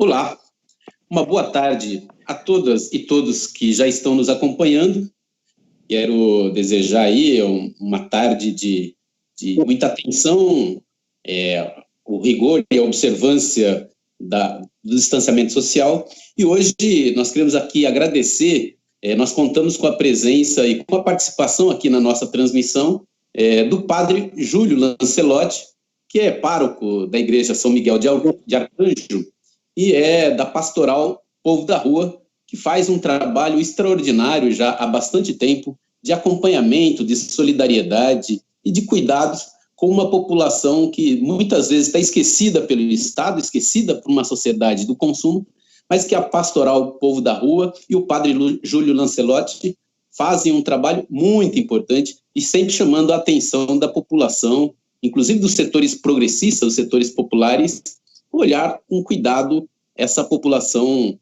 Olá, uma boa tarde a todas e todos que já estão nos acompanhando. Quero desejar aí uma tarde de muita atenção, o rigor e a observância do distanciamento social. E hoje nós queremos aqui agradecer, nós contamos com a presença e com a participação aqui na nossa transmissão do padre Júlio Lancelotti, que é pároco da Igreja São Miguel de Arcanjo e é da Pastoral Povo da Rua, que faz um trabalho extraordinário já há bastante tempo de acompanhamento, de solidariedade e de cuidados com uma população que muitas vezes está esquecida pelo Estado, esquecida por uma sociedade do consumo, mas que a Pastoral Povo da Rua e o padre Júlio Lancelotti fazem um trabalho muito importante e sempre chamando a atenção da população, inclusive dos setores progressistas, dos setores populares, olhar com cuidado essa população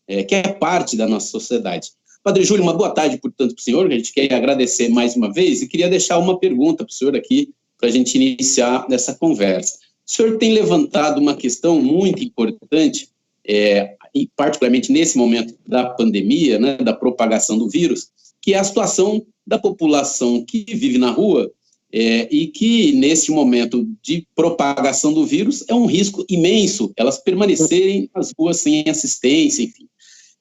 que é parte da nossa sociedade. Padre Júlio, uma boa tarde, portanto, para o senhor. A gente quer agradecer mais uma vez e queria deixar uma pergunta para o senhor aqui, para a gente iniciar essa conversa. O senhor tem levantado uma questão muito importante, e particularmente nesse momento da pandemia, né, da propagação do vírus, que é a situação da população que vive na rua e que, nesse momento de propagação do vírus, é um risco imenso elas permanecerem nas ruas sem assistência, enfim.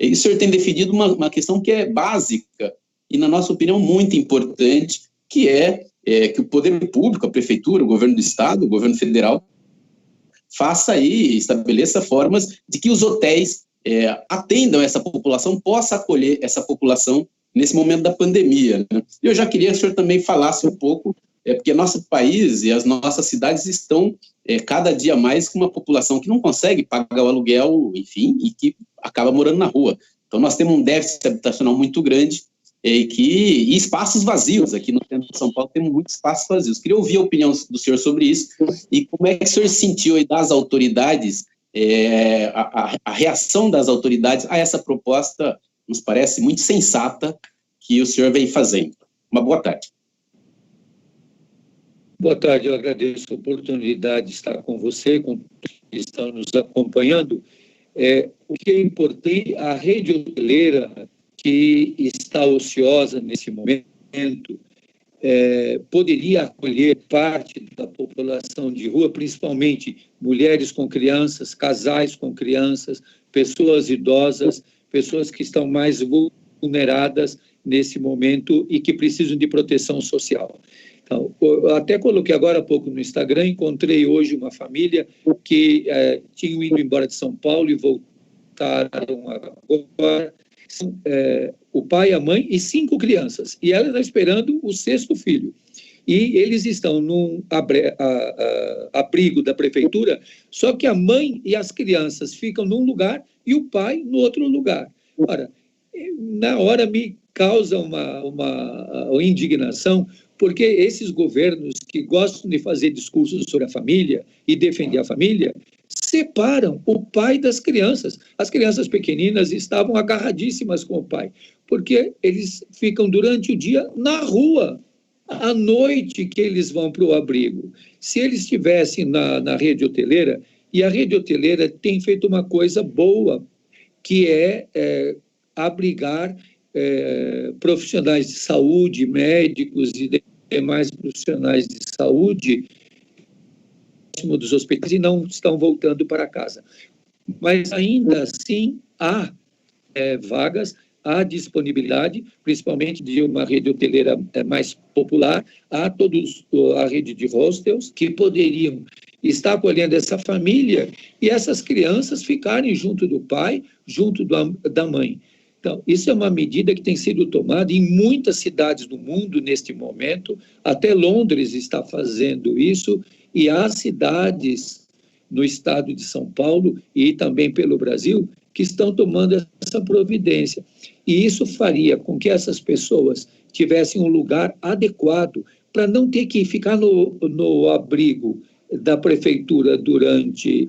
E o senhor tem defendido uma questão que é básica e, na nossa opinião, muito importante, que é que o poder público, a prefeitura, o governo do estado, o governo federal, faça aí, estabeleça formas de que os hotéis atendam essa população, possa acolher essa população nesse momento da pandemia, né? Eu já queria que o senhor também falasse um pouco, porque nosso país e as nossas cidades estão cada dia mais com uma população que não consegue pagar o aluguel, enfim, e que acaba morando na rua. Então nós temos um déficit habitacional muito grande e espaços vazios. Aqui no centro de São Paulo temos muitos espaços vazios. Queria ouvir a opinião do senhor sobre isso e como é que o senhor sentiu aí das autoridades, a reação das autoridades a essa proposta, nos parece muito sensata, que o senhor vem fazendo. Uma boa tarde. Boa tarde, eu agradeço a oportunidade de estar com você, com todos que estão nos acompanhando. O que é importante, a rede hoteleira que está ociosa nesse momento poderia acolher parte da população de rua, principalmente mulheres com crianças, casais com crianças, pessoas idosas, pessoas que estão mais vulneradas nesse momento e que precisam de proteção social. Então, eu até coloquei agora há pouco no Instagram, encontrei hoje uma família que tinham ido embora de São Paulo e voltaram agora, o pai, a mãe e 5 crianças, e ela está esperando o 6º filho. E eles estão num abrigo da prefeitura, só que a mãe e as crianças ficam num lugar e o pai no outro lugar. Ora, na hora me causa uma indignação, porque esses governos que gostam de fazer discursos sobre a família e defender a família, separam o pai das crianças. As crianças pequeninas estavam agarradíssimas com o pai, porque eles ficam durante o dia na rua, à noite que eles vão para o abrigo. Se eles estivessem na rede hoteleira, e a rede hoteleira tem feito uma coisa boa, que é abrigar profissionais de saúde, médicos e demais profissionais de saúde dos hospitais e não estão voltando para casa. Mas ainda assim há vagas, há disponibilidade, principalmente de uma rede hoteleira mais popular, há a rede de hostels que poderiam estar acolhendo essa família e essas crianças ficarem junto do pai, junto da mãe. Então, isso é uma medida que tem sido tomada em muitas cidades do mundo neste momento, até Londres está fazendo isso, e há cidades no estado de São Paulo e também pelo Brasil que estão tomando essa providência. E isso faria com que essas pessoas tivessem um lugar adequado para não ter que ficar no abrigo da prefeitura durante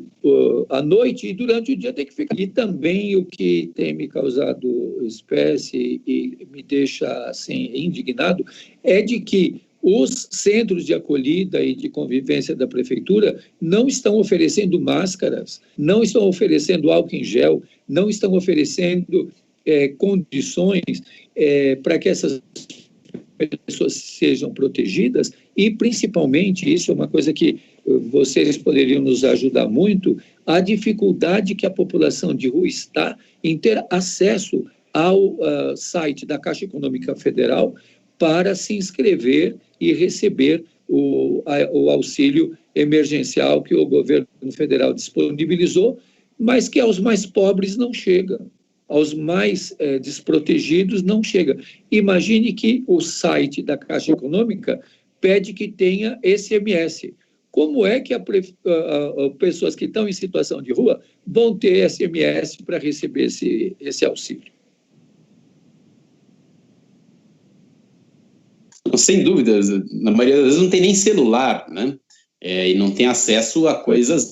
a noite e durante o dia tem que ficar. E também o que tem me causado espécie e me deixa assim indignado é de que Os centros de acolhida e de convivência da prefeitura não estão oferecendo máscaras, não estão oferecendo álcool em gel, não estão oferecendo condições para que essas pessoas sejam protegidas e, principalmente, isso é uma coisa que vocês poderiam nos ajudar muito, a dificuldade que a população de rua está em ter acesso ao site da Caixa Econômica Federal para se inscrever e receber o auxílio emergencial que o governo federal disponibilizou, mas que aos mais pobres não chega, aos mais desprotegidos não chega. Imagine que o site da Caixa Econômica pede que tenha SMS. Como é que pessoas que estão em situação de rua vão ter SMS para receber esse auxílio? Sem dúvidas, na maioria das vezes não tem nem celular, né? E não tem acesso a coisas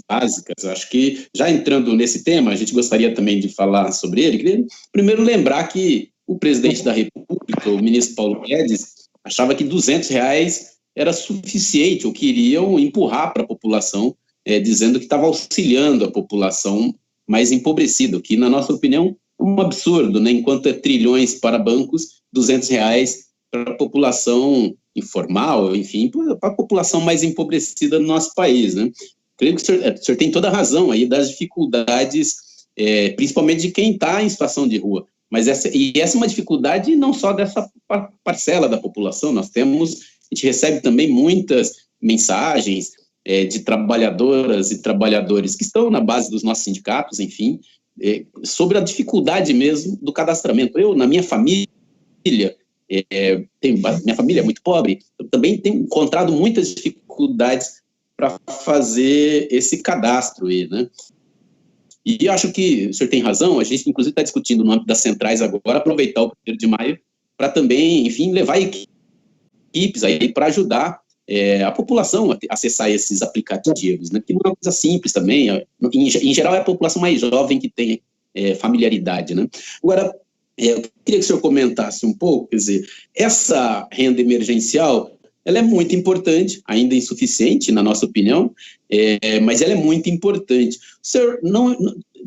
básicas. Acho que, já entrando nesse tema, a gente gostaria também de falar sobre ele. Queria primeiro lembrar que o presidente da República, o ministro Paulo Guedes, achava que R$200 era suficiente, ou queriam empurrar para a população, dizendo que estava auxiliando a população mais empobrecida, o que, na nossa opinião, é um absurdo, né? Enquanto é trilhões para bancos, R$200 para a população informal, enfim, para a população mais empobrecida do nosso país, né? Creio que o senhor tem toda a razão aí das dificuldades, principalmente de quem está em situação de rua. Mas essa é uma dificuldade não só dessa parcela da população. A gente recebe também muitas mensagens de trabalhadoras e trabalhadores que estão na base dos nossos sindicatos, enfim, sobre a dificuldade mesmo do cadastramento. Eu, na minha família, minha família é muito pobre, eu também tenho encontrado muitas dificuldades para fazer esse cadastro aí, né? E eu acho que o senhor tem razão, a gente inclusive está discutindo no âmbito das centrais agora, aproveitar o 1º de maio para também, enfim, levar equipes aí para ajudar a população a acessar esses aplicativos, né? Que não é uma coisa simples também, em geral é a população mais jovem que tem familiaridade, né? Agora, eu queria que o senhor comentasse um pouco, quer dizer, essa renda emergencial, ela é muito importante, ainda insuficiente, na nossa opinião, mas ela é muito importante. O senhor,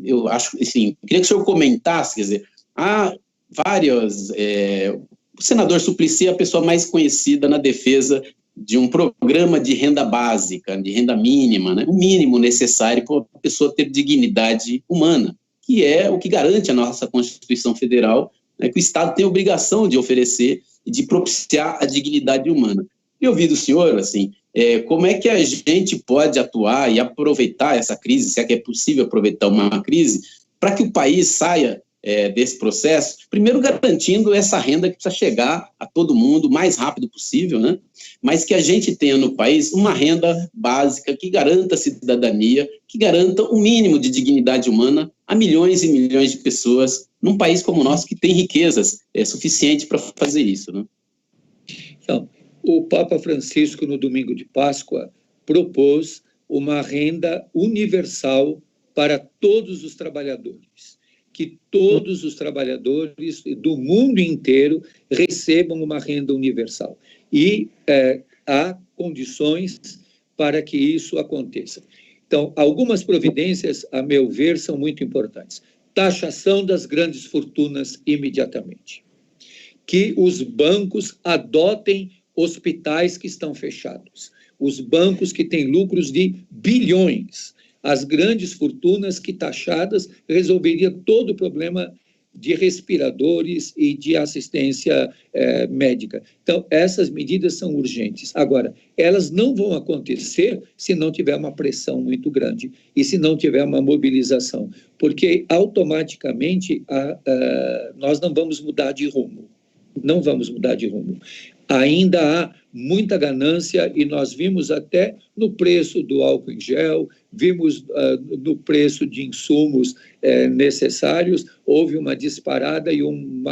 eu acho, assim, eu queria que o senhor comentasse, quer dizer, há várias... o senador Suplicy é a pessoa mais conhecida na defesa de um programa de renda básica, de renda mínima, né? O mínimo necessário para a pessoa ter dignidade humana, que é o que garante a nossa Constituição Federal, né, que o Estado tem a obrigação de oferecer e de propiciar a dignidade humana. E ouvir do senhor, assim, como é que a gente pode atuar e aproveitar essa crise, se é que é possível aproveitar uma crise, para que o país saia desse processo, primeiro garantindo essa renda que precisa chegar a todo mundo o mais rápido possível, né? Mas que a gente tenha no país uma renda básica que garanta a cidadania, que garanta um mínimo de dignidade humana a milhões e milhões de pessoas num país como o nosso que tem riquezas suficientes para fazer isso, né? Então, o Papa Francisco, no domingo de Páscoa, propôs uma renda universal para todos os trabalhadores, que todos os trabalhadores do mundo inteiro recebam uma renda universal. E há condições para que isso aconteça. Então, algumas providências, a meu ver, são muito importantes. Taxação das grandes fortunas imediatamente. Que os bancos adotem hospitais que estão fechados. Os bancos que têm lucros de bilhões. As grandes fortunas que, taxadas, resolveria todo o problema de respiradores e de assistência médica. Então, essas medidas são urgentes. Agora, elas não vão acontecer se não tiver uma pressão muito grande e se não tiver uma mobilização, porque automaticamente nós não vamos mudar de rumo. Não vamos mudar de rumo. Ainda há muita ganância e nós vimos até no preço do álcool em gel, vimos no preço de insumos necessários, houve uma disparada e um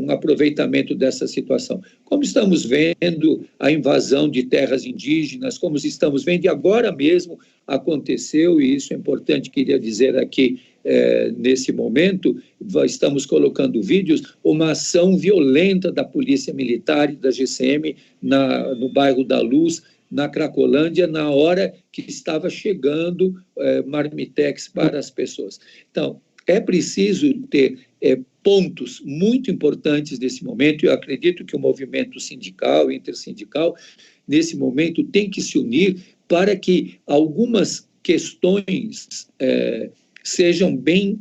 aproveitamento dessa situação. Como estamos vendo a invasão de terras indígenas, como estamos vendo, e agora mesmo aconteceu, e isso é importante, queria dizer aqui nesse momento, estamos colocando vídeos, uma ação violenta da Polícia Militar e da GCM no bairro da Luz, na Cracolândia, na hora que estava chegando marmitex para as pessoas. Então, é preciso ter pontos muito importantes nesse momento, e eu acredito que o movimento sindical, intersindical, nesse momento tem que se unir para que algumas questões sejam bem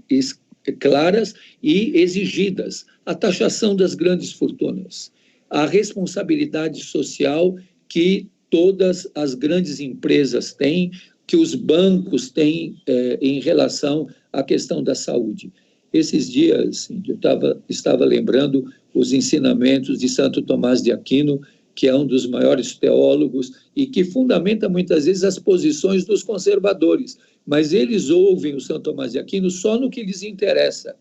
claras e exigidas. A taxação das grandes fortunas, a responsabilidade social que todas as grandes empresas têm, que os bancos têm em relação à questão da saúde. Esses dias, eu estava lembrando os ensinamentos de Santo Tomás de Aquino, que é um dos maiores teólogos e que fundamenta muitas vezes as posições dos conservadores, mas eles ouvem o Santo Tomás de Aquino só no que lhes interessa.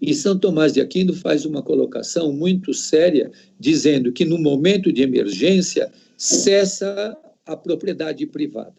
E São Tomás de Aquino faz uma colocação muito séria, dizendo que no momento de emergência cessa a propriedade privada.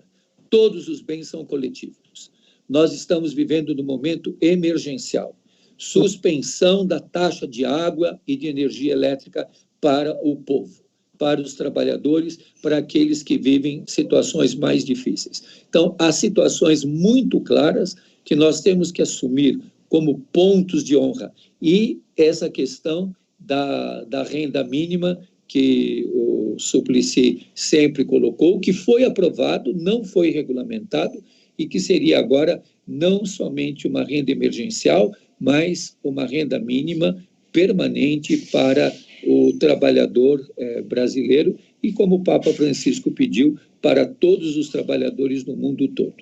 Todos os bens são coletivos. Nós estamos vivendo no momento emergencial. Suspensão da taxa de água e de energia elétrica para o povo, para os trabalhadores, para aqueles que vivem situações mais difíceis. Então, há situações muito claras que nós temos que assumir como pontos de honra. E essa questão da renda mínima, que o Suplicy sempre colocou, que foi aprovado, não foi regulamentado, e que seria agora não somente uma renda emergencial, mas uma renda mínima permanente para o trabalhador brasileiro e, como o Papa Francisco pediu, para todos os trabalhadores no mundo todo.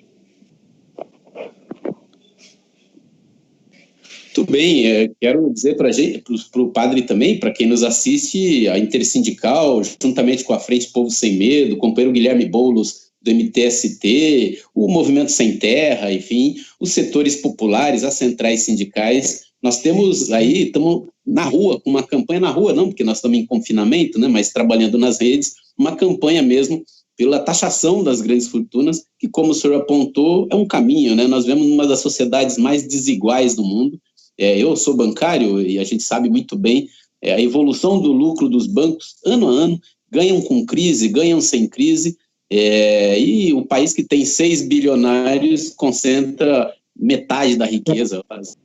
Muito bem, quero dizer para o padre também, para quem nos assiste, a Intersindical, juntamente com a Frente Povo Sem Medo, o companheiro Guilherme Boulos, do MTST, o Movimento Sem Terra, enfim, os setores populares, as centrais sindicais, nós temos aí, estamos na rua, com uma campanha na rua, não porque nós estamos em confinamento, né, mas trabalhando nas redes, uma campanha mesmo pela taxação das grandes fortunas, que, como o senhor apontou, é um caminho, né? Nós vemos uma das sociedades mais desiguais do mundo. Eu sou bancário e a gente sabe muito bem a evolução do lucro dos bancos, ano a ano, ganham com crise, ganham sem crise, e o país que tem 6 bilionários concentra metade da riqueza, às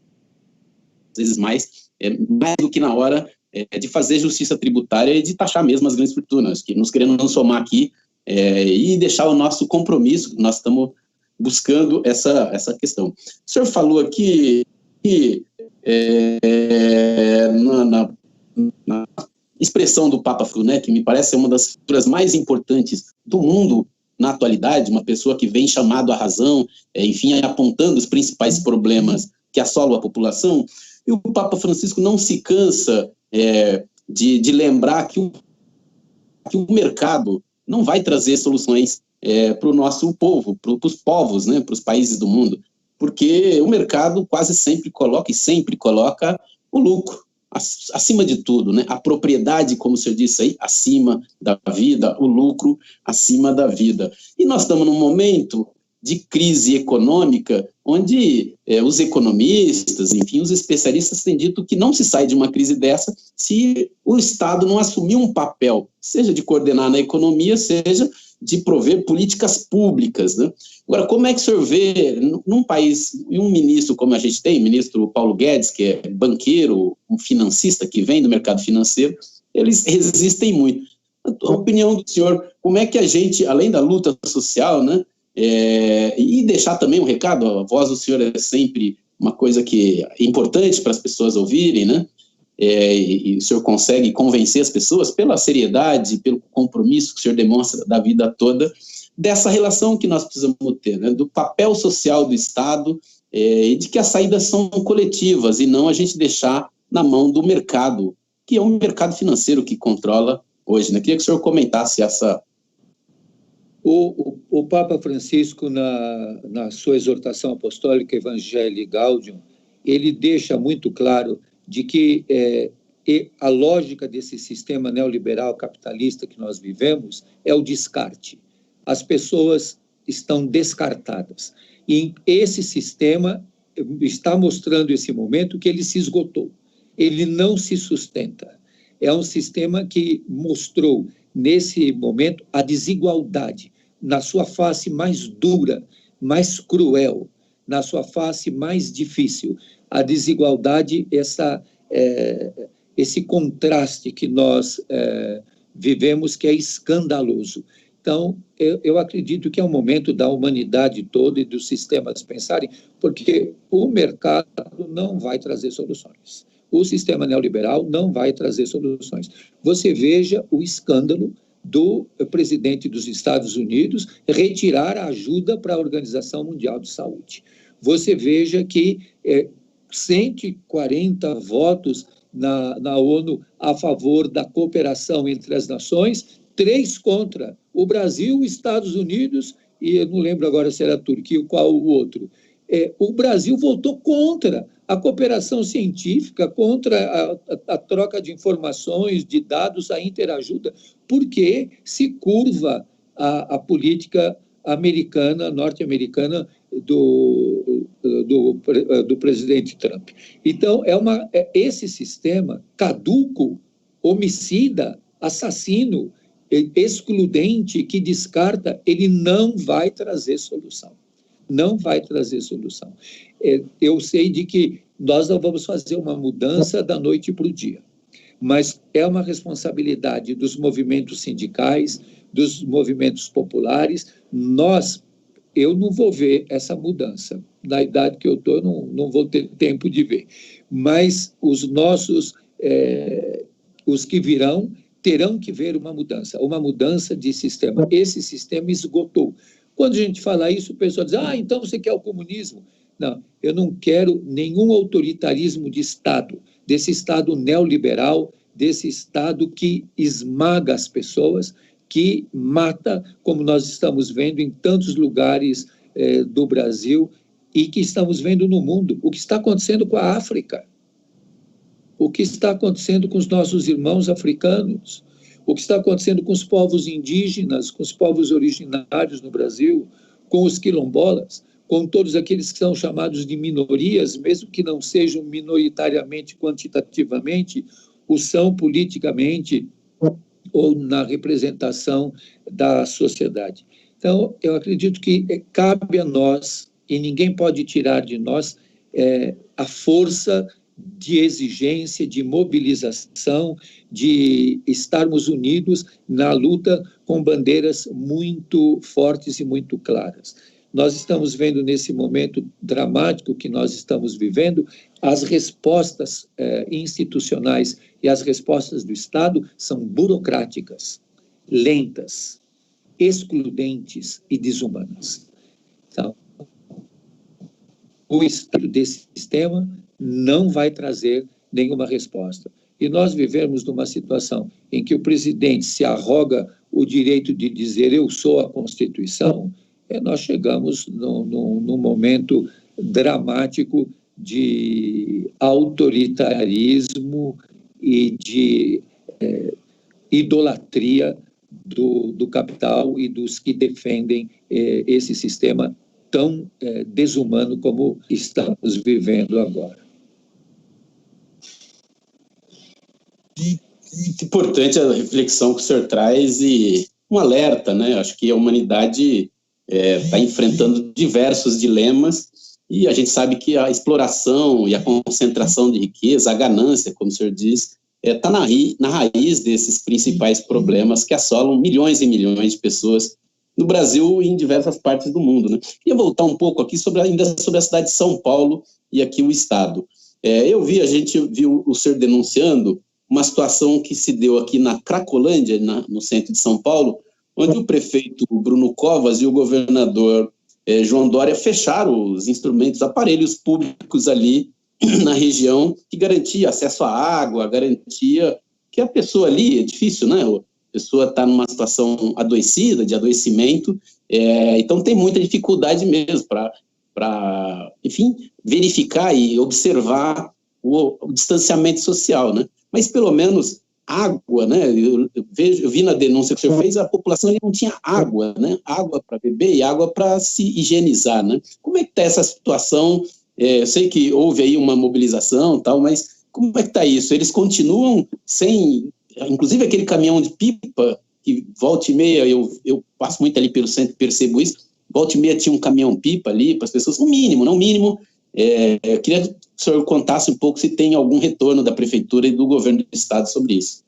vezes mais do que na hora de fazer justiça tributária e de taxar mesmo as grandes fortunas, que nos querendo nos somar aqui e deixar o nosso compromisso, nós estamos buscando essa questão. O senhor falou aqui que na expressão do Papa Francisco, né, que me parece uma das figuras mais importantes do mundo na atualidade, uma pessoa que vem chamado à razão, enfim, apontando os principais problemas que assolam a população, e o Papa Francisco não se cansa de lembrar que o mercado não vai trazer soluções para o nosso povo, para os povos, né, para os países do mundo, porque o mercado quase sempre coloca o lucro acima de tudo, né? A propriedade, como o senhor disse aí, acima da vida, o lucro acima da vida. E nós estamos num momento de crise econômica, onde os economistas, enfim, os especialistas têm dito que não se sai de uma crise dessa se o Estado não assumir um papel, seja de coordenar na economia, seja de prover políticas públicas, né? Agora, como é que o senhor vê, num país, e um ministro como a gente tem, o ministro Paulo Guedes, que é banqueiro, um financista que vem do mercado financeiro, eles resistem muito. A opinião do senhor, como é que a gente, além da luta social, né, e deixar também um recado, a voz do senhor é sempre uma coisa que é importante para as pessoas ouvirem, né? E o senhor consegue convencer as pessoas pela seriedade, pelo compromisso que o senhor demonstra da vida toda, dessa relação que nós precisamos ter, né? Do papel social do Estado, e de que as saídas são coletivas e não a gente deixar na mão do mercado, que é um mercado financeiro que controla hoje, né? Queria que o senhor comentasse essa... O Papa Francisco, na sua exortação apostólica Evangelii Gaudium, ele deixa muito claro de que a lógica desse sistema neoliberal capitalista que nós vivemos é o descarte. As pessoas estão descartadas. E esse sistema está mostrando esse momento que ele se esgotou. Ele não se sustenta. É um sistema que mostrou, nesse momento, a desigualdade na sua face mais dura, mais cruel, na sua face mais difícil. A desigualdade, esse contraste que nós vivemos, que é escandaloso. Então, eu acredito que é um momento da humanidade toda e dos sistemas pensarem, porque o mercado não vai trazer soluções. O sistema neoliberal não vai trazer soluções. Você veja o escândalo do presidente dos Estados Unidos retirar a ajuda para a Organização Mundial de Saúde. Você veja que 140 votos na ONU a favor da cooperação entre as nações, 3 contra. O Brasil, os Estados Unidos, e eu não lembro agora se era a Turquia ou qual o outro. O Brasil votou contra a cooperação científica, contra a troca de informações, de dados, a interajuda, porque se curva a política americana, norte-americana, do presidente Trump. Então, esse sistema caduco, homicida, assassino, excludente, que descarta, ele não vai trazer solução. Não vai trazer solução. Eu sei de que nós não vamos fazer uma mudança da noite para o dia, mas é uma responsabilidade dos movimentos sindicais, dos movimentos populares. Eu não vou ver essa mudança. Na idade que eu estou, eu não vou ter tempo de ver. Mas os que virão, terão que ver uma mudança de sistema. Esse sistema esgotou. Quando a gente fala isso, o pessoal diz, então você quer o comunismo? Não, eu não quero nenhum autoritarismo de Estado, desse Estado neoliberal, desse Estado que esmaga as pessoas, que mata, como nós estamos vendo em tantos lugares do Brasil e que estamos vendo no mundo. O que está acontecendo com a África? O que está acontecendo com os nossos irmãos africanos? O que está acontecendo com os povos indígenas, com os povos originários no Brasil, com os quilombolas, com todos aqueles que são chamados de minorias, mesmo que não sejam minoritariamente, quantitativamente, o são politicamente ou na representação da sociedade. Então, eu acredito que cabe a nós, e ninguém pode tirar de nós, a força de exigência, de mobilização, de estarmos unidos na luta com bandeiras muito fortes e muito claras. Nós estamos vendo nesse momento dramático que nós estamos vivendo, as respostas institucionais e as respostas do Estado são burocráticas, lentas, excludentes e desumanas. Então, o Estado desse sistema não vai trazer nenhuma resposta. E nós vivemos numa situação em que o presidente se arroga o direito de dizer eu sou a Constituição, nós chegamos num momento dramático de autoritarismo e de idolatria do capital e dos que defendem esse sistema tão desumano como estamos vivendo agora. Muito importante a reflexão que o senhor traz e um alerta, né? Acho que a humanidade está enfrentando diversos dilemas e a gente sabe que a exploração e a concentração de riqueza, a ganância, como o senhor diz, está na raiz desses principais problemas que assolam milhões e milhões de pessoas no Brasil e em diversas partes do mundo, né? Queria voltar um pouco aqui ainda sobre a cidade de São Paulo e aqui o Estado. A gente viu o senhor denunciando uma situação que se deu aqui na Cracolândia, no centro de São Paulo, onde o prefeito Bruno Covas e o governador João Dória fecharam os instrumentos, aparelhos públicos ali na região que garantia acesso à água, garantia que a pessoa ali, é difícil, né? A pessoa está numa situação adoecida, de adoecimento, então tem muita dificuldade mesmo para, enfim, verificar e observar o distanciamento social, né? Mas pelo menos água, né? Eu vi na denúncia que o senhor fez, a população não tinha água, né? Água para beber e água para se higienizar, né? Como é que está essa situação Eu sei que houve aí uma mobilização, tal, mas como é que está isso? Eles continuam sem, inclusive aquele caminhão de pipa, que volta e meia, eu passo muito ali pelo centro, percebo isso, volta e meia tinha um caminhão pipa ali para as pessoas, o mínimo, não o mínimo. Eu queria que o senhor contasse um pouco se tem algum retorno da prefeitura e do governo do estado sobre isso.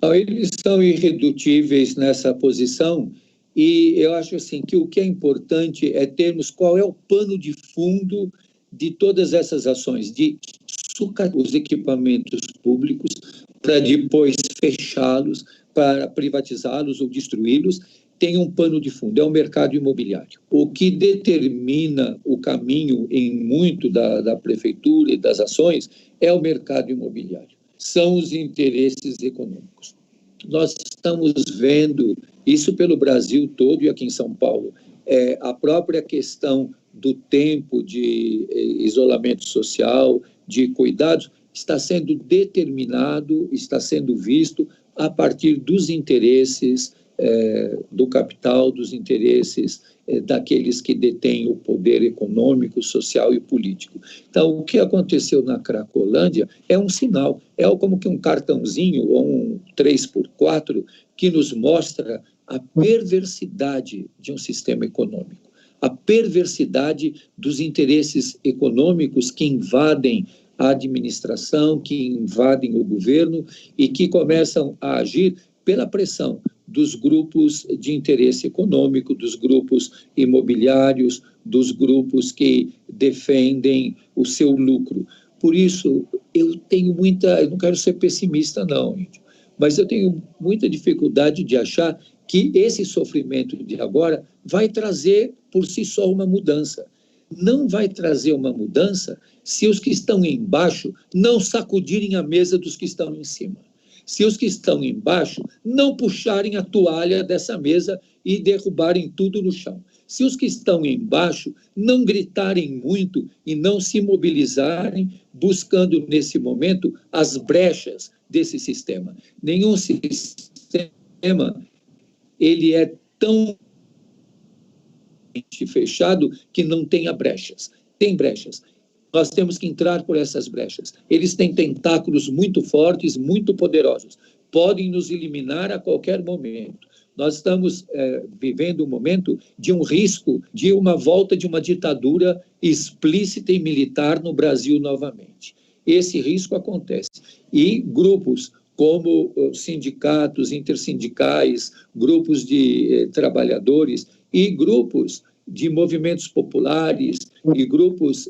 Eles são irredutíveis nessa posição, e eu acho assim que o que é importante é termos qual é o pano de fundo de todas essas ações, de sucatar os equipamentos públicos para depois fechá-los, para privatizá-los ou destruí-los. Tem um pano de fundo, é o mercado imobiliário. O que determina o caminho em muito da prefeitura e das ações é o mercado imobiliário. São os interesses econômicos. Nós estamos vendo isso pelo Brasil todo e aqui em São Paulo. A própria questão do tempo de isolamento social, de cuidados, está sendo determinado, está sendo visto a partir dos interesses do capital, dos interesses daqueles que detêm o poder econômico, social e político. Então, o que aconteceu na Cracolândia é um sinal, é como que um cartãozinho ou um 3x4 que nos mostra a perversidade de um sistema econômico, a perversidade dos interesses econômicos que invadem a administração, que invadem o governo e que começam a agir pela pressão dos grupos de interesse econômico, dos grupos imobiliários, dos grupos que defendem o seu lucro. Por isso, eu não quero ser pessimista não, mas eu tenho muita dificuldade de achar que esse sofrimento de agora vai trazer por si só uma mudança. Não vai trazer uma mudança se os que estão embaixo não sacudirem a mesa dos que estão em cima. Se os que estão embaixo não puxarem a toalha dessa mesa e derrubarem tudo no chão. Se os que estão embaixo não gritarem muito e não se mobilizarem, buscando nesse momento as brechas desse sistema. Nenhum sistema ele é tão fechado que não tenha brechas. Tem brechas. Nós temos que entrar por essas brechas. Eles têm tentáculos muito fortes, muito poderosos. Podem nos eliminar a qualquer momento. Nós estamos vivendo um momento de um risco de uma volta de uma ditadura explícita e militar no Brasil novamente. Esse risco acontece. E grupos como sindicatos intersindicais, grupos de trabalhadores e grupos de movimentos populares e grupos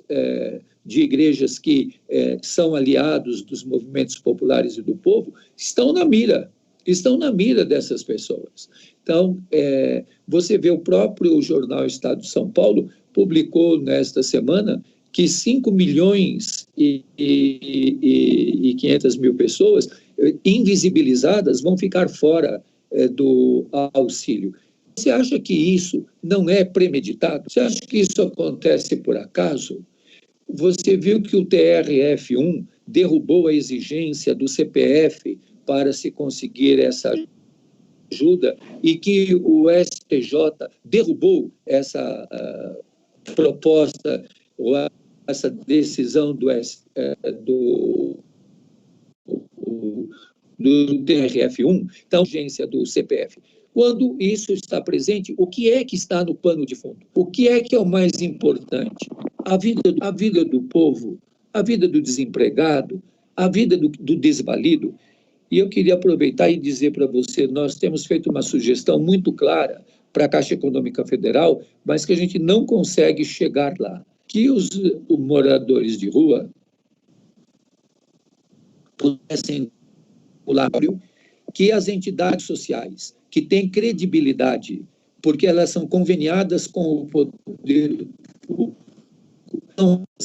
de igrejas que são aliados dos movimentos populares e do povo, estão na mira dessas pessoas. Então, você vê o próprio jornal Estado de São Paulo publicou nesta semana que 5 milhões e 500 mil pessoas invisibilizadas vão ficar fora do auxílio. Você acha que isso não é premeditado? Você acha que isso acontece por acaso? Você viu que o TRF1 derrubou a exigência do CPF para se conseguir essa ajuda e que o STJ derrubou essa proposta ou essa decisão do TRF1, então, exigência do CPF. Quando isso está presente, o que é que está no pano de fundo? O que é o mais importante? A vida do povo, a vida do desempregado, a vida do desvalido. E eu queria aproveitar e dizer para você, nós temos feito uma sugestão muito clara para a Caixa Econômica Federal, mas que a gente não consegue chegar lá. Que os moradores de rua pudessem pular, que as entidades sociais que têm credibilidade, porque elas são conveniadas com o poder público,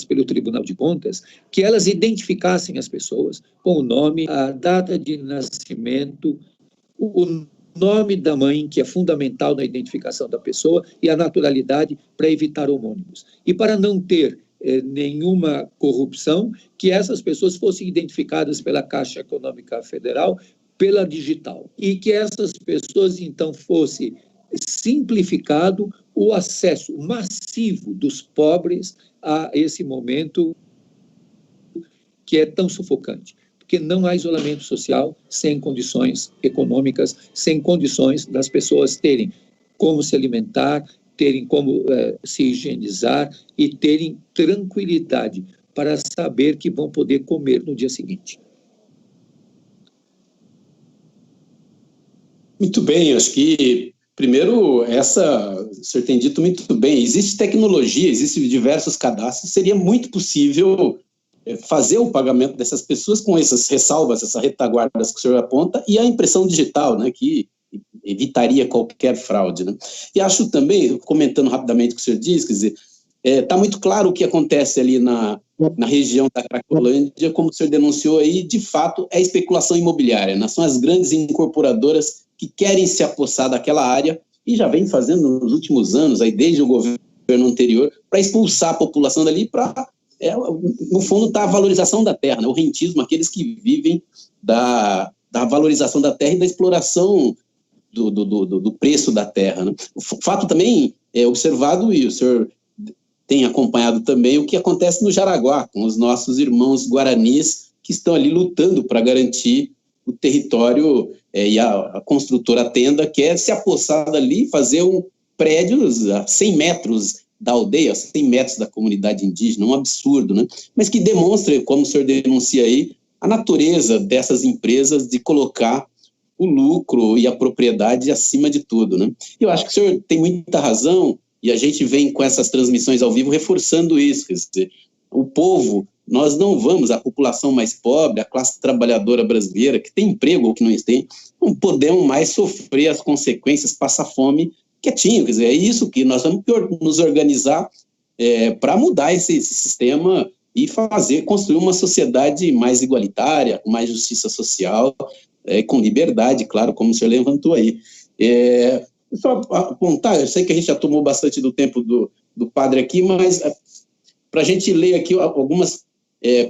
pelo Tribunal de Contas, que elas identificassem as pessoas com o nome, a data de nascimento, o nome da mãe, que é fundamental na identificação da pessoa, e a naturalidade para evitar homônimos. E para não ter nenhuma corrupção, que essas pessoas fossem identificadas pela Caixa Econômica Federal, pela digital, e que essas pessoas, então, fossem simplificado o acesso massivo dos pobres a esse momento que é tão sufocante. Porque não há isolamento social sem condições econômicas, sem condições das pessoas terem como se alimentar, terem como se higienizar e terem tranquilidade para saber que vão poder comer no dia seguinte. Muito bem, acho que, primeiro, o senhor tem dito muito bem, existe tecnologia, existem diversos cadastros, seria muito possível fazer o pagamento dessas pessoas com essas ressalvas, essas retaguardas que o senhor aponta, e a impressão digital, né, que evitaria qualquer fraude, né? E acho também, comentando rapidamente o que o senhor diz, quer dizer, está muito claro o que acontece ali na região da Cracolândia, como o senhor denunciou aí, de fato, é especulação imobiliária, né? São as grandes incorporadoras que querem se apossar daquela área e já vem fazendo nos últimos anos, aí desde o governo anterior, para expulsar a população dali, para, no fundo, está a valorização da terra, né? O rentismo, aqueles que vivem da valorização da terra e da exploração do preço da terra, né? O fato também é observado, e o senhor tem acompanhado também, o que acontece no Jaraguá, com os nossos irmãos guaranis, que estão ali lutando para garantir o território, e a construtora Tenda quer se apossar dali, fazer um prédio a 100 metros da aldeia, a 100 metros da comunidade indígena, um absurdo, né? Mas que demonstra, como o senhor denuncia aí, a natureza dessas empresas de colocar o lucro e a propriedade acima de tudo, né? Eu acho que o senhor tem muita razão, e a gente vem com essas transmissões ao vivo reforçando isso, quer dizer, o povo, nós não vamos, a população mais pobre, a classe trabalhadora brasileira, que tem emprego ou que não tem, não podemos mais sofrer as consequências, passar fome quietinho, quer dizer, é isso que nós vamos nos organizar para mudar esse sistema e construir uma sociedade mais igualitária, com mais justiça social, com liberdade, claro, como o senhor levantou aí. Só apontar, eu sei que a gente já tomou bastante do tempo do padre aqui, mas para a gente ler aqui algumas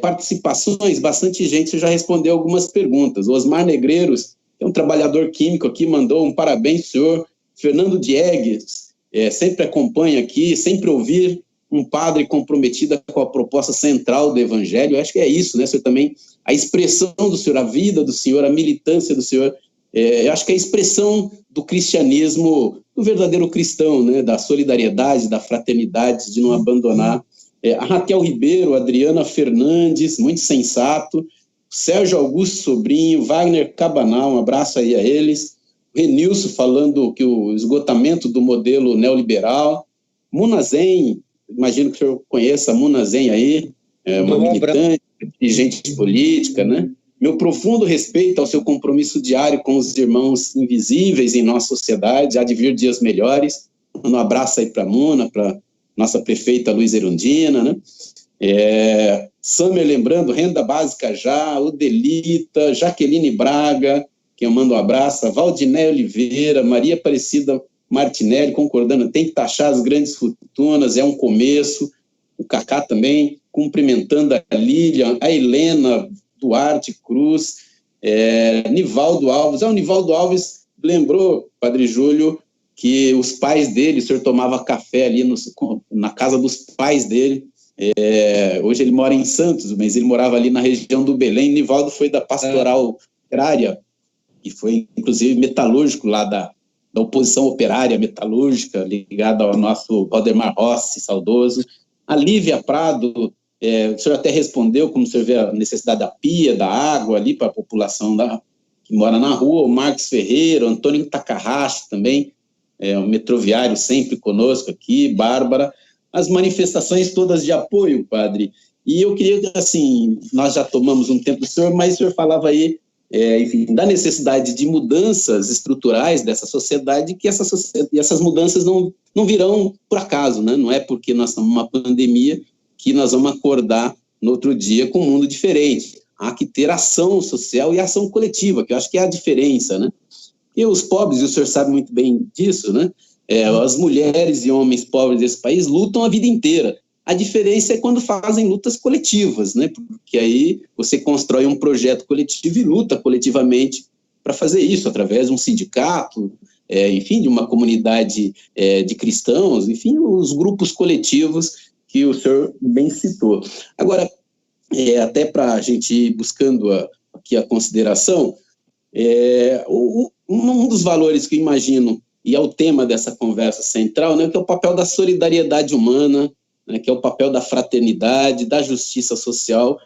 participações, bastante gente já respondeu algumas perguntas. O Osmar Negreiros, que é um trabalhador químico aqui, mandou um parabéns, senhor. Fernando Diegues, sempre acompanha aqui, sempre ouvir um padre comprometido com a proposta central do evangelho. Eu acho que é isso, né, senhor, também, a expressão do senhor, a vida do senhor, a militância do senhor, eu acho que é a expressão do cristianismo, do verdadeiro cristão, né, da solidariedade, da fraternidade, de não abandonar. A Raquel Ribeiro, a Adriana Fernandes, muito sensato, Sérgio Augusto Sobrinho, Wagner Cabanal, um abraço aí a eles, Renilson falando que o esgotamento do modelo neoliberal, Munazen, imagino que o senhor conheça a Munazen aí, uma militante, dirigente política, né? Meu profundo respeito ao seu compromisso diário com os irmãos invisíveis em nossa sociedade, há de vir dias melhores. Um abraço aí para a Muna, para nossa prefeita Luiz Erundina, né? Samer lembrando, renda básica já, Odelita, Jaqueline Braga, que eu mando um abraço, a Valdiné Oliveira, Maria Aparecida Martinelli, concordando, tem que taxar as grandes fortunas, é um começo, o Cacá também, cumprimentando a Lilian, a Helena Duarte Cruz, Nivaldo Alves. O Nivaldo Alves lembrou, Padre Júlio, que os pais dele, o senhor tomava café ali na casa dos pais dele. Hoje ele mora em Santos, mas ele morava ali na região do Belém. Nivaldo foi da pastoral operária, e foi, inclusive, metalúrgico lá da oposição operária metalúrgica, ligada ao nosso Valdemar Rossi, saudoso. A Lívia Prado, o senhor até respondeu, como o senhor vê a necessidade da pia, da água ali para a população que mora na rua. O Marcos Ferreira, o Antônio Takahashi também, o metroviário sempre conosco aqui, Bárbara. As manifestações todas de apoio, padre. E eu queria, assim, nós já tomamos um tempo do senhor, mas o senhor falava aí, enfim, da necessidade de mudanças estruturais dessa sociedade, que essas mudanças não virão por acaso, né? Não é porque nós estamos numa pandemia que nós vamos acordar no outro dia com um mundo diferente. Há que ter ação social e ação coletiva, que eu acho que é a diferença, né? E os pobres, e o senhor sabe muito bem disso, né? As mulheres e homens pobres desse país lutam a vida inteira. A diferença é quando fazem lutas coletivas, né? Porque aí você constrói um projeto coletivo e luta coletivamente para fazer isso, através de um sindicato, enfim, de uma comunidade de cristãos, enfim, os grupos coletivos que o senhor bem citou. Agora, até para a gente ir buscando aqui a consideração, um dos valores que eu imagino, e é o tema dessa conversa central, né, que é o papel da solidariedade humana, né, que é o papel da fraternidade, da justiça social,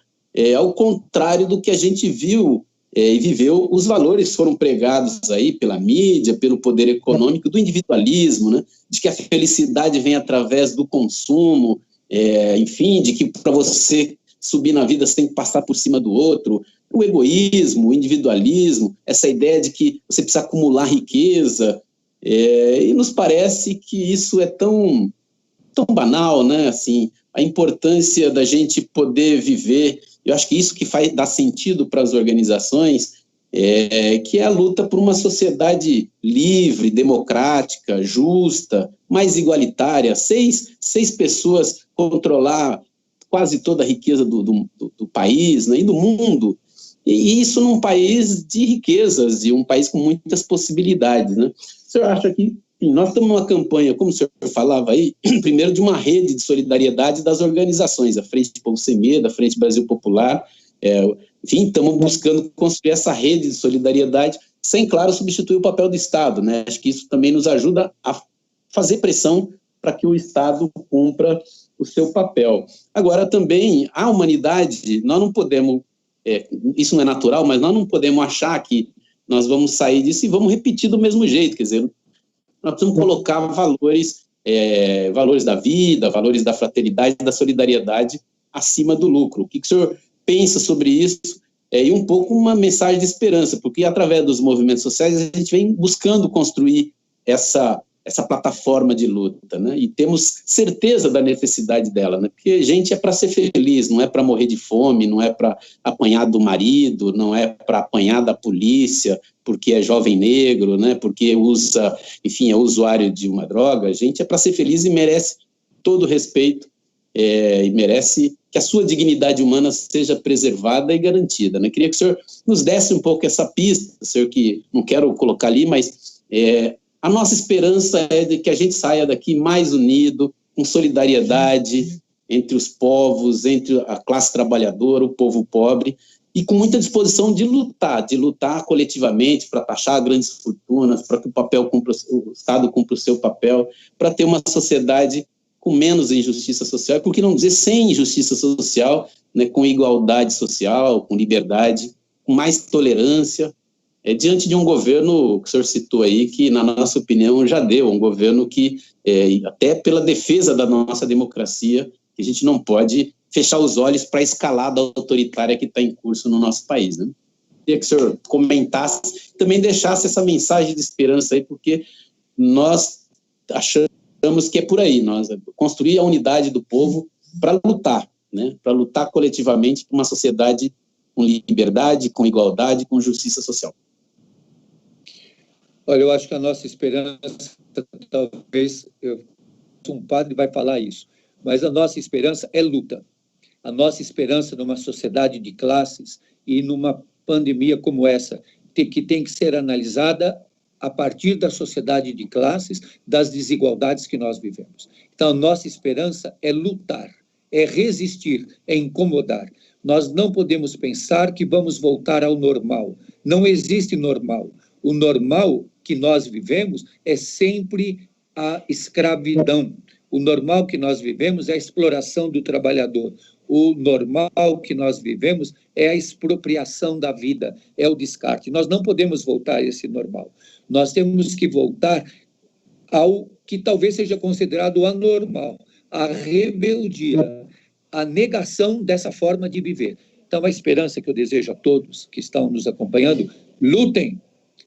ao contrário do que a gente viu e viveu, os valores foram pregados aí pela mídia, pelo poder econômico, do individualismo, né, de que a felicidade vem através do consumo, enfim, de que para você subir na vida você tem que passar por cima do outro, o egoísmo, o individualismo, essa ideia de que você precisa acumular riqueza, e nos parece que isso é tão banal, né? Assim, a importância da gente poder viver, eu acho que isso que dá sentido para as organizações, que é a luta por uma sociedade livre, democrática, justa, mais igualitária, seis pessoas controlar quase toda a riqueza do país, né, e do mundo, e isso num país de riquezas, e um país com muitas possibilidades, né? O senhor acha que, enfim, nós estamos numa campanha, como o senhor falava aí, primeiro de uma rede de solidariedade das organizações, a Frente Povo Sem Medo, a Frente Brasil Popular, enfim, estamos buscando construir essa rede de solidariedade, sem, claro, substituir o papel do Estado, né? Acho que isso também nos ajuda a fazer pressão para que o Estado cumpra o seu papel. Agora, também, a humanidade, nós não podemos, isso não é natural, mas nós não podemos achar que nós vamos sair disso e vamos repetir do mesmo jeito, quer dizer, nós precisamos colocar valores da vida, valores da fraternidade, da solidariedade acima do lucro. O que o senhor pensa sobre isso? E um pouco uma mensagem de esperança, porque através dos movimentos sociais a gente vem buscando construir essa plataforma de luta, né? E temos certeza da necessidade dela, né? Porque gente é para ser feliz, não é para morrer de fome, não é para apanhar do marido, não é para apanhar da polícia, porque é jovem negro, né? Porque usa, enfim, é usuário de uma droga. A gente é para ser feliz e merece todo o respeito, e merece que a sua dignidade humana seja preservada e garantida, né? Queria que o senhor nos desse um pouco essa pista, senhor, que não quero colocar ali, mas a nossa esperança é de que a gente saia daqui mais unido, com solidariedade entre os povos, entre a classe trabalhadora, o povo pobre, e com muita disposição de lutar coletivamente para taxar grandes fortunas, para que o Estado cumpra o seu papel, para ter uma sociedade com menos injustiça social, por que não dizer sem injustiça social, né, com igualdade social, com liberdade, com mais tolerância, diante de um governo que o senhor citou aí, que, na nossa opinião, já deu, um governo que, até pela defesa da nossa democracia, que a gente não pode fechar os olhos para a escalada autoritária que está em curso no nosso país, né? Queria que o senhor comentasse, também deixasse essa mensagem de esperança aí, porque nós achamos que é por aí, nós construir a unidade do povo para lutar, né? Para lutar coletivamente por uma sociedade com liberdade, com igualdade, com justiça social. Olha, eu acho que a nossa esperança, talvez, um padre vai falar isso, mas a nossa esperança é luta. A nossa esperança numa sociedade de classes e numa pandemia como essa, que tem que ser analisada a partir da sociedade de classes, das desigualdades que nós vivemos. Então, a nossa esperança é lutar, é resistir, é incomodar. Nós não podemos pensar que vamos voltar ao normal. Não existe normal. O normal que nós vivemos é sempre a escravidão. O normal que nós vivemos é a exploração do trabalhador. O normal que nós vivemos é a expropriação da vida, é o descarte. Nós não podemos voltar a esse normal. Nós temos que voltar ao que talvez seja considerado anormal, a rebeldia, a negação dessa forma de viver. Então, a esperança que eu desejo a todos que estão nos acompanhando, lutem,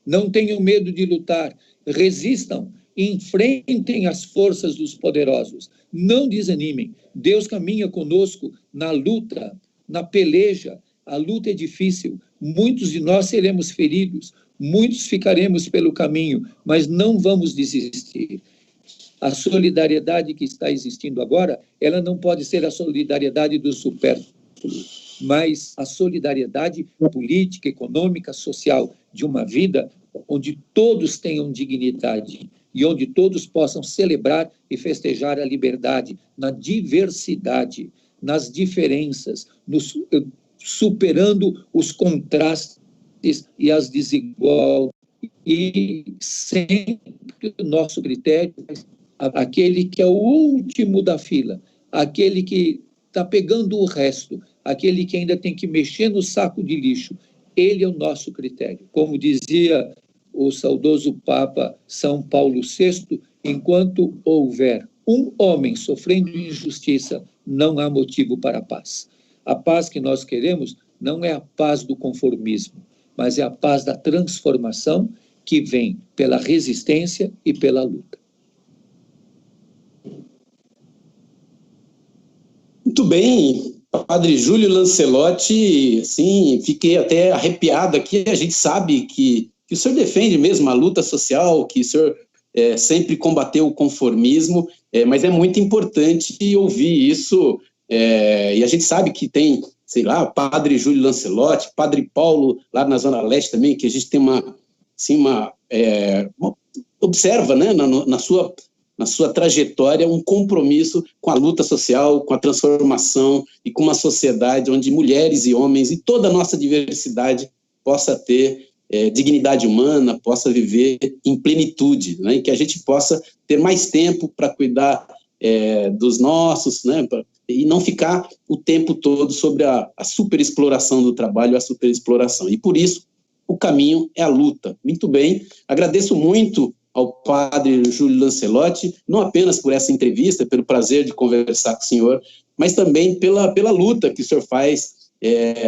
não tenham medo de lutar, resistam, enfrentem as forças dos poderosos, não desanimem. Deus caminha conosco na luta, na peleja. A luta é difícil, muitos de nós seremos feridos, muitos ficaremos pelo caminho, mas não vamos desistir. A solidariedade que está existindo agora, ela não pode ser a solidariedade do supérfluo, mas a solidariedade política, econômica, social de uma vida onde todos tenham dignidade e onde todos possam celebrar e festejar a liberdade, na diversidade, nas diferenças, superando os contrastes e as desigualdades, e sempre o nosso critério, aquele que é o último da fila, aquele que está pegando o resto, aquele que ainda tem que mexer no saco de lixo, ele é o nosso critério. Como dizia o saudoso Papa São Paulo VI, enquanto houver um homem sofrendo injustiça, não há motivo para a paz. A paz que nós queremos não é a paz do conformismo, mas é a paz da transformação que vem pela resistência e pela luta. Muito bem, Padre Júlio Lancelotti, sim, fiquei até arrepiado aqui. A gente sabe que o senhor defende mesmo a luta social, que o senhor sempre combateu o conformismo, mas é muito importante ouvir isso, e a gente sabe que tem, sei lá, Padre Júlio Lancelotti, Padre Paulo, lá na Zona Leste também, que a gente tem observa, né, na sua trajetória, um compromisso com a luta social, com a transformação e com uma sociedade onde mulheres e homens e toda a nossa diversidade possa ter dignidade humana, possa viver em plenitude, né, e que a gente possa ter mais tempo para cuidar dos nossos, né, e não ficar o tempo todo sobre a superexploração do trabalho, a superexploração. E por isso, o caminho é a luta. Muito bem, agradeço muito ao Padre Júlio Lancelotti, não apenas por essa entrevista, pelo prazer de conversar com o senhor, mas também pela luta que o senhor faz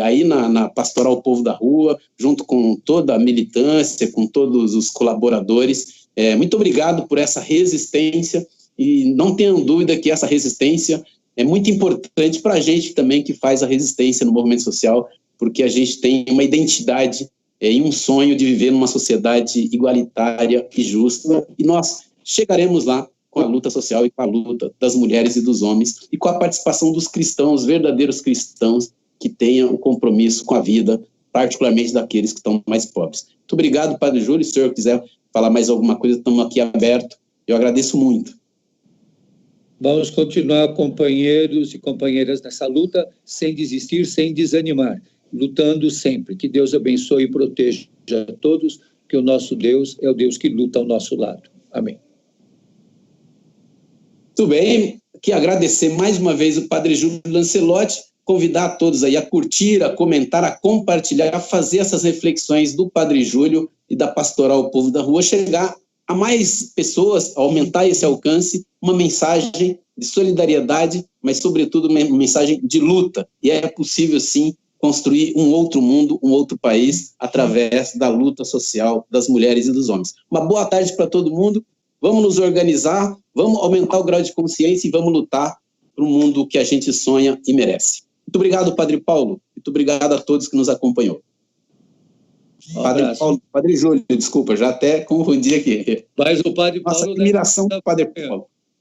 aí na Pastoral Povo da Rua, junto com toda a militância, com todos os colaboradores. Muito obrigado por essa resistência, e não tenham dúvida que essa resistência é muito importante para a gente também que faz a resistência no movimento social, porque a gente tem uma identidade e um sonho de viver numa sociedade igualitária e justa, e nós chegaremos lá com a luta social e com a luta das mulheres e dos homens, e com a participação dos cristãos, verdadeiros cristãos, que tenham um compromisso com a vida, particularmente daqueles que estão mais pobres. Muito obrigado, Padre Júlio. Se o senhor quiser falar mais alguma coisa, estamos aqui abertos. Eu agradeço muito. Vamos continuar, companheiros e companheiras, nessa luta, sem desistir, sem desanimar, lutando sempre. Que Deus abençoe e proteja a todos, que o nosso Deus é o Deus que luta ao nosso lado. Amém. Muito bem, quero agradecer mais uma vez o Padre Júlio Lancelotti, convidar a todos aí a curtir, a comentar, a compartilhar, a fazer essas reflexões do Padre Júlio e da Pastoral Povo da Rua, chegar a mais pessoas, aumentar esse alcance, uma mensagem de solidariedade, mas sobretudo uma mensagem de luta, e é possível sim construir um outro mundo, um outro país, através da luta social das mulheres e dos homens. Uma boa tarde para todo mundo, vamos nos organizar, vamos aumentar o grau de consciência e vamos lutar para o mundo que a gente sonha e merece. Muito obrigado, Padre Paulo, muito obrigado a todos que nos acompanhou. Padre Paulo, Padre Júlio, desculpa, já até confundi aqui. Mas o Padre Paulo... Nossa admiração do Padre Paulo.